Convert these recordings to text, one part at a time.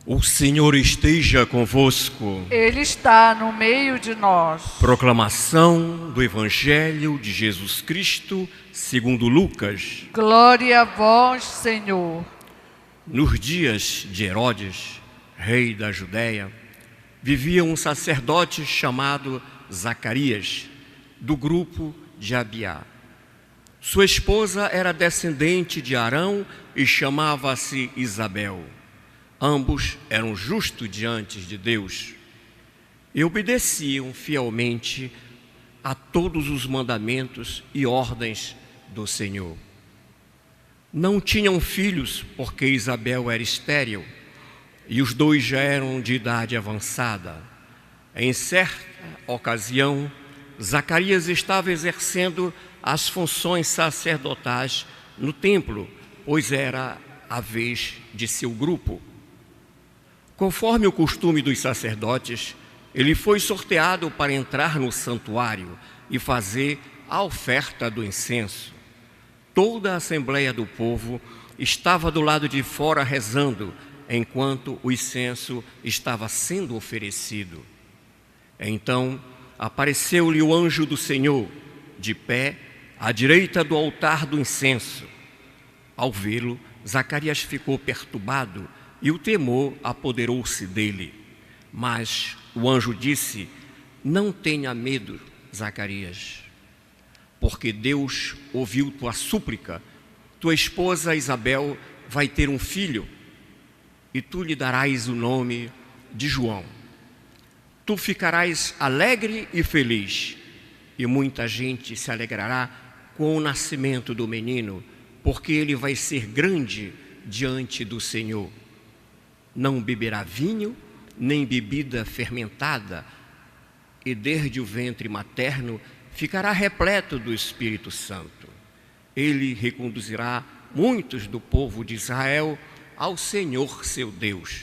O Senhor esteja convosco. Ele está no meio de nós. Proclamação do Evangelho de Jesus Cristo, segundo Lucas. Glória a vós, Senhor. Nos dias de Herodes, rei da Judéia, vivia um sacerdote chamado Zacarias, do grupo de Abiá. Sua esposa era descendente de Arão e chamava-se Isabel. Ambos eram justos diante de Deus e obedeciam fielmente a todos os mandamentos e ordens do Senhor. Não tinham filhos porque Isabel era estéril e os dois já eram de idade avançada. Em certa ocasião, Zacarias estava exercendo as funções sacerdotais no templo, pois era a vez de seu grupo. Conforme o costume dos sacerdotes, ele foi sorteado para entrar no santuário e fazer a oferta do incenso. Toda a assembleia do povo estava do lado de fora rezando, enquanto o incenso estava sendo oferecido. Então apareceu-lhe o anjo do Senhor, de pé, à direita do altar do incenso. Ao vê-lo, Zacarias ficou perturbado e o temor apoderou-se dele. Mas o anjo disse: não tenha medo, Zacarias, porque Deus ouviu tua súplica. Tua esposa Isabel vai ter um filho e tu lhe darás o nome de João. Tu ficarás alegre e feliz, e muita gente se alegrará com o nascimento do menino, porque ele vai ser grande diante do Senhor. Não beberá vinho, nem bebida fermentada, e desde o ventre materno ficará repleto do Espírito Santo. Ele reconduzirá muitos do povo de Israel ao Senhor seu Deus,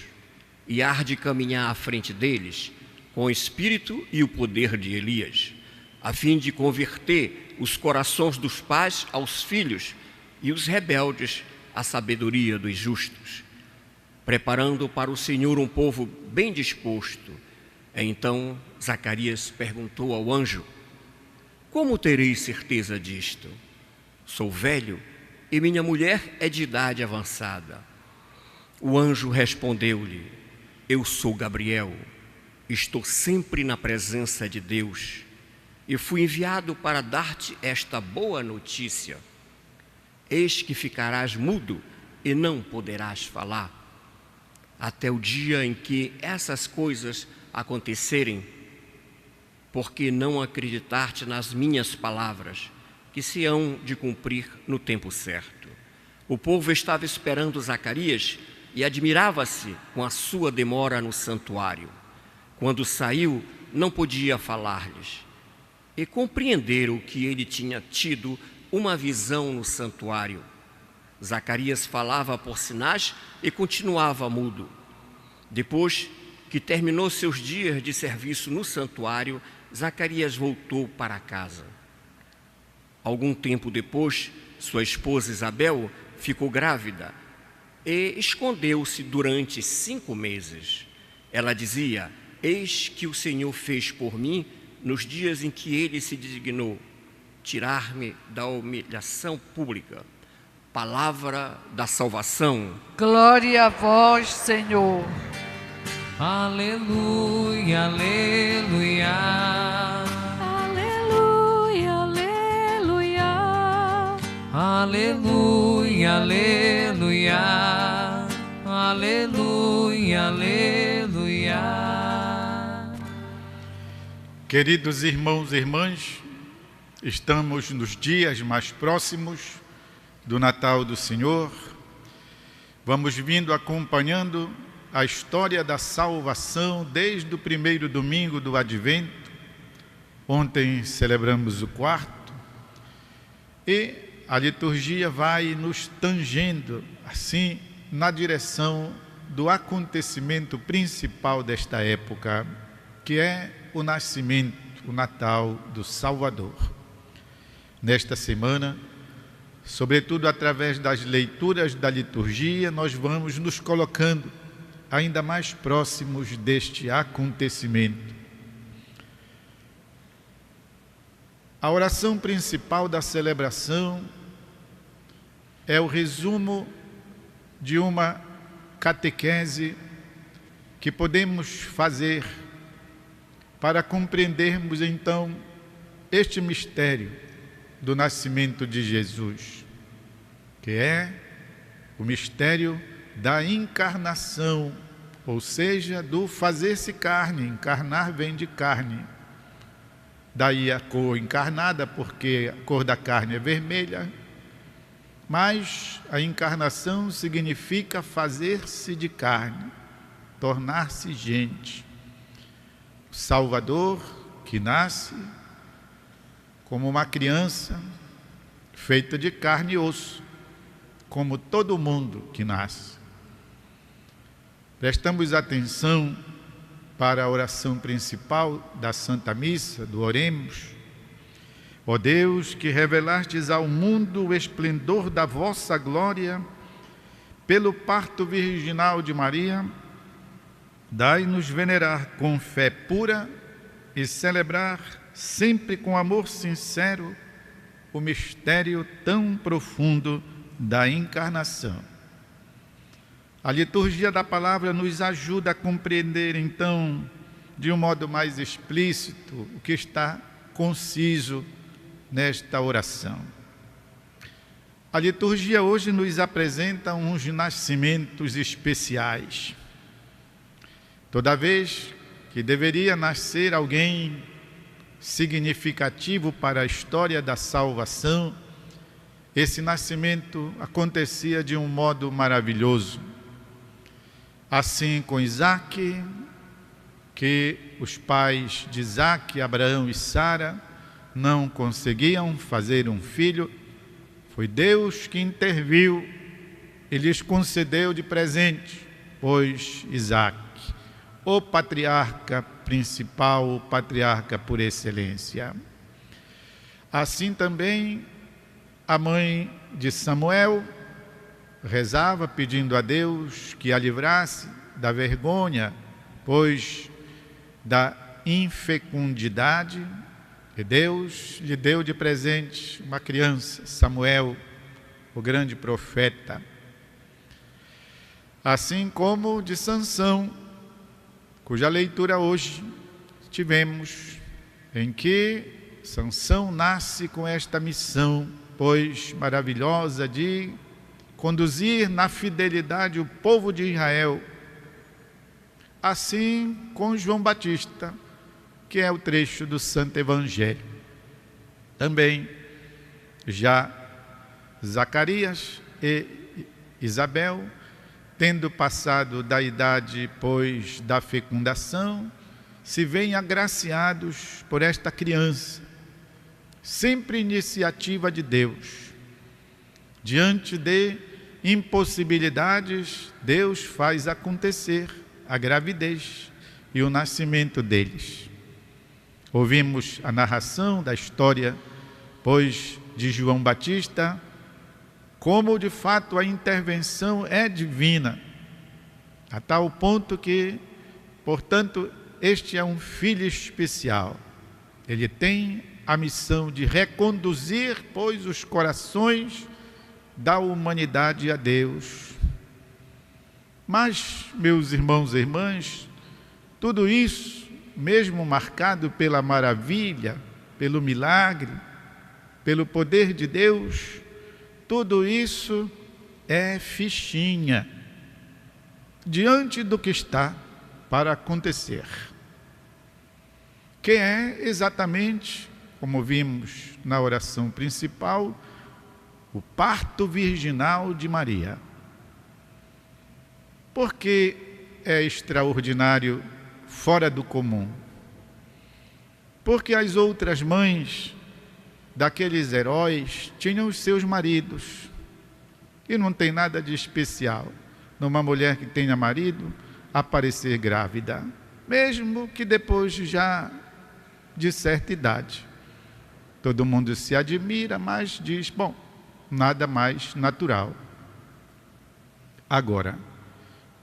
e há de caminhar à frente deles com o espírito e o poder de Elias, a fim de converter os corações dos pais aos filhos e os rebeldes à sabedoria dos justos, preparando para o Senhor um povo bem disposto. Então Zacarias perguntou ao anjo: como terei certeza disto? Sou velho e minha mulher é de idade avançada. O anjo respondeu-lhe: eu sou Gabriel, estou sempre na presença de Deus e fui enviado para dar-te esta boa notícia. Eis que ficarás mudo e não poderás falar, até o dia em que essas coisas acontecerem, porque não acreditaste nas minhas palavras, que se hão de cumprir no tempo certo. O povo estava esperando Zacarias e admirava-se com a sua demora no santuário. Quando saiu, não podia falar-lhes, e compreenderam que ele tinha tido uma visão no santuário. Zacarias falava por sinais e continuava mudo. Depois que terminou seus dias de serviço no santuário, Zacarias voltou para casa. Algum tempo depois, sua esposa Isabel ficou grávida e escondeu-se durante 5 meses. Ela dizia: eis que o Senhor fez por mim nos dias em que ele se dignou tirar-me da humilhação pública. Palavra da salvação. Glória a vós, Senhor. Aleluia, aleluia. Aleluia, aleluia. Aleluia, aleluia. Aleluia, aleluia. Queridos irmãos e irmãs, estamos nos dias mais próximos do Natal do Senhor. Vamos vindo acompanhando a história da salvação desde o primeiro domingo do Advento. Ontem celebramos o 4º e a liturgia vai nos tangendo assim na direção do acontecimento principal desta época, que é o nascimento, o Natal do Salvador. Nesta semana, sobretudo através das leituras da liturgia, nós vamos nos colocando ainda mais próximos deste acontecimento. A oração principal da celebração é o resumo de uma catequese que podemos fazer para compreendermos então este mistério do nascimento de Jesus, que é o mistério da encarnação, ou seja, do fazer-se carne. Encarnar vem de carne. Daí a cor encarnada, porque a cor da carne é vermelha, mas a encarnação significa fazer-se de carne, tornar-se gente. O Salvador que nasce como uma criança feita de carne e osso, como todo mundo que nasce. Prestamos atenção para a oração principal da Santa Missa, do Oremos. Ó Deus, que revelastes ao mundo o esplendor da vossa glória, pelo parto virginal de Maria, dai-nos venerar com fé pura e celebrar sempre com amor sincero o mistério tão profundo da encarnação. A liturgia da palavra nos ajuda a compreender, então, de um modo mais explícito, o que está conciso nesta oração. A liturgia hoje nos apresenta uns nascimentos especiais. Toda vez que deveria nascer alguém significativo para a história da salvação, esse nascimento acontecia de um modo maravilhoso. Assim com Isaac, que os pais de Isaac, Abraão e Sara, não conseguiam fazer um filho, foi Deus que interviu e lhes concedeu de presente, pois Isaac, o patriarca principal, o patriarca por excelência. Assim também a mãe de Samuel rezava pedindo a Deus que a livrasse da vergonha, pois da infecundidade, e Deus lhe deu de presente uma criança, Samuel, o grande profeta. Assim como de Sansão, cuja leitura hoje tivemos, em que Sansão nasce com esta missão, pois maravilhosa, de conduzir na fidelidade o povo de Israel. Assim com João Batista, que é o trecho do Santo Evangelho. Também já Zacarias e Isabel, tendo passado da idade, pois, da fecundação, se veem agraciados por esta criança, sempre iniciativa de Deus. Diante de impossibilidades, Deus faz acontecer a gravidez e o nascimento deles. Ouvimos a narração da história, pois, de João Batista, como de fato a intervenção é divina, a tal ponto que, portanto, este é um filho especial. Ele tem a missão de reconduzir, pois, os corações da humanidade a Deus. Mas, meus irmãos e irmãs, tudo isso, mesmo marcado pela maravilha, pelo milagre, pelo poder de Deus, tudo isso é fichinha diante do que está para acontecer, que é exatamente, como vimos na oração principal, o parto virginal de Maria. Por que é extraordinário, fora do comum? Porque as outras mães daqueles heróis tinham os seus maridos, e não tem nada de especial numa mulher que tenha marido aparecer grávida, mesmo que depois já de certa idade. Todo mundo se admira, mas diz, bom, nada mais natural. Agora,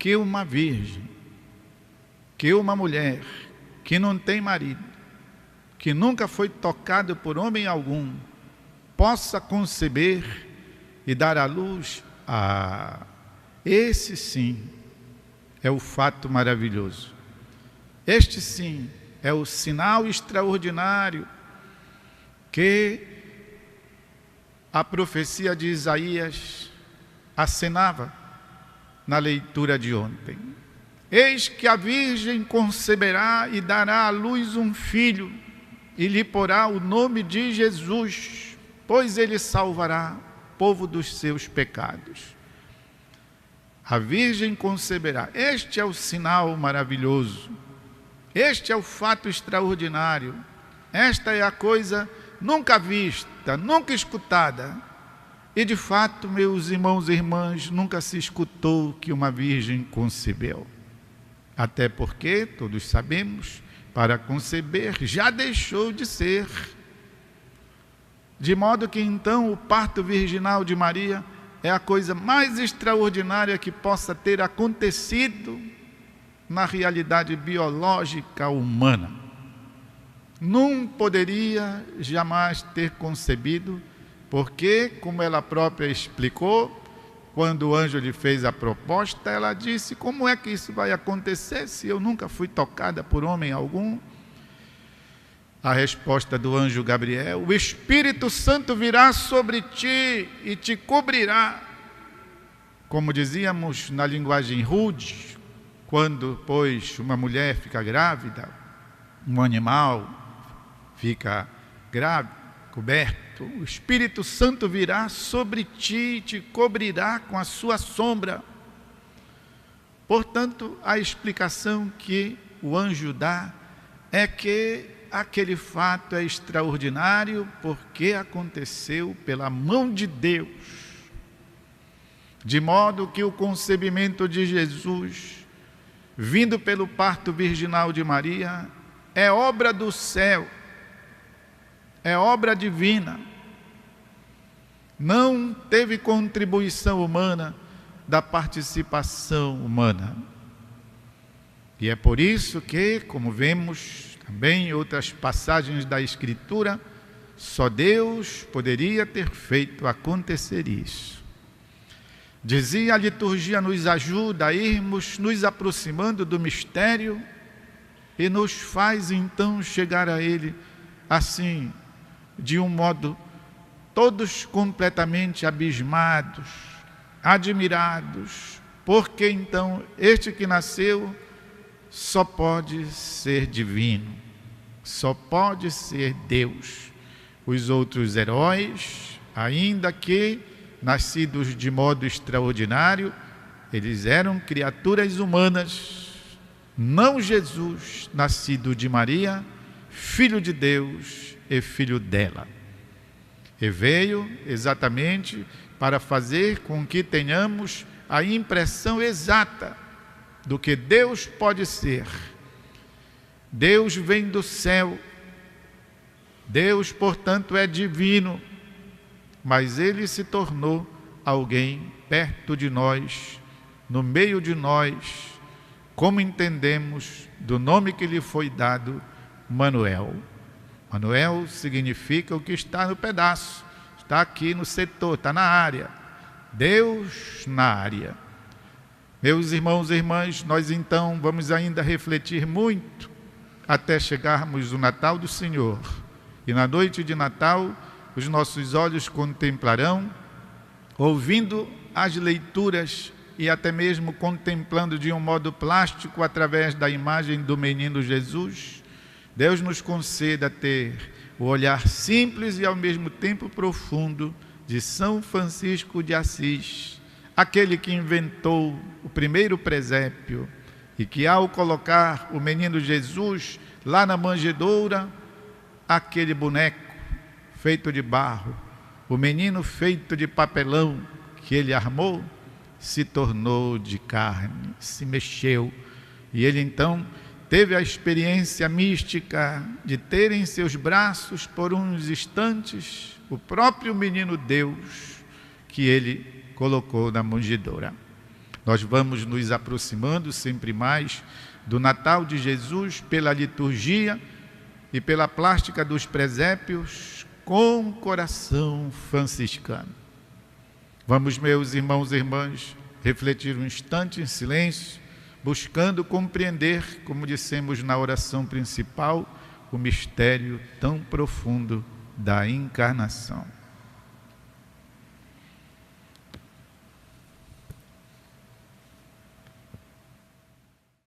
que uma virgem, que uma mulher que não tem marido, que nunca foi tocada por homem algum, possa conceber e dar à luz? Esse sim é o fato maravilhoso. Este sim é o sinal extraordinário que a profecia de Isaías acenava na leitura de ontem. Eis que a virgem conceberá e dará à luz um filho, e lhe porá o nome de Jesus, pois ele salvará o povo dos seus pecados. A virgem conceberá. Este é o sinal maravilhoso. Este é o fato extraordinário. Esta é a coisa nunca vista, nunca escutada. E de fato, meus irmãos e irmãs, nunca se escutou que uma virgem concebeu. Até porque, todos sabemos, para conceber já deixou de ser. De modo que então o parto virginal de Maria é a coisa mais extraordinária que possa ter acontecido na realidade biológica humana. Não poderia jamais ter concebido, porque, como ela própria explicou, quando o anjo lhe fez a proposta, ela disse: como é que isso vai acontecer se eu nunca fui tocada por homem algum? A resposta do anjo Gabriel: o Espírito Santo virá sobre ti e te cobrirá. Como dizíamos na linguagem rude, quando, pois, uma mulher fica grávida, um animal fica grávido, coberto, o Espírito Santo virá sobre ti e te cobrirá com a sua sombra. Portanto, a explicação que o anjo dá é que aquele fato é extraordinário porque aconteceu pela mão de Deus, de modo que o concebimento de Jesus, vindo pelo parto virginal de Maria, é obra do céu, é obra divina. Não teve contribuição humana da participação humana. E é por isso que, como vemos também em outras passagens da Escritura, só Deus poderia ter feito acontecer isso. Dizia: a liturgia nos ajuda a irmos nos aproximando do mistério e nos faz então chegar a Ele assim, de um modo todos completamente abismados, admirados, porque então este que nasceu só pode ser divino, só pode ser Deus. Os outros heróis, ainda que nascidos de modo extraordinário, eles eram criaturas humanas, não Jesus, nascido de Maria, filho de Deus e filho dela. E veio exatamente para fazer com que tenhamos a impressão exata do que Deus pode ser. Deus vem do céu, Deus, portanto, é divino, mas Ele se tornou alguém perto de nós, no meio de nós, como entendemos do nome que lhe foi dado, Manuel. Manuel significa o que está no pedaço, está aqui no setor, está na área. Deus na área. Meus irmãos e irmãs, nós então vamos ainda refletir muito até chegarmos no Natal do Senhor. E na noite de Natal, os nossos olhos contemplarão, ouvindo as leituras e até mesmo contemplando de um modo plástico através da imagem do menino Jesus. Deus nos conceda ter o olhar simples e ao mesmo tempo profundo de São Francisco de Assis, aquele que inventou o primeiro presépio e que, ao colocar o menino Jesus lá na manjedoura, aquele boneco feito de barro, o menino feito de papelão que ele armou, se tornou de carne, se mexeu, e ele então teve a experiência mística de ter em seus braços por uns instantes o próprio menino Deus que ele colocou na manjedoura. Nós vamos nos aproximando sempre mais do Natal de Jesus pela liturgia e pela plástica dos presépios com coração franciscano. Vamos, meus irmãos e irmãs, refletir um instante em silêncio, buscando compreender, como dissemos na oração principal, o mistério tão profundo da encarnação.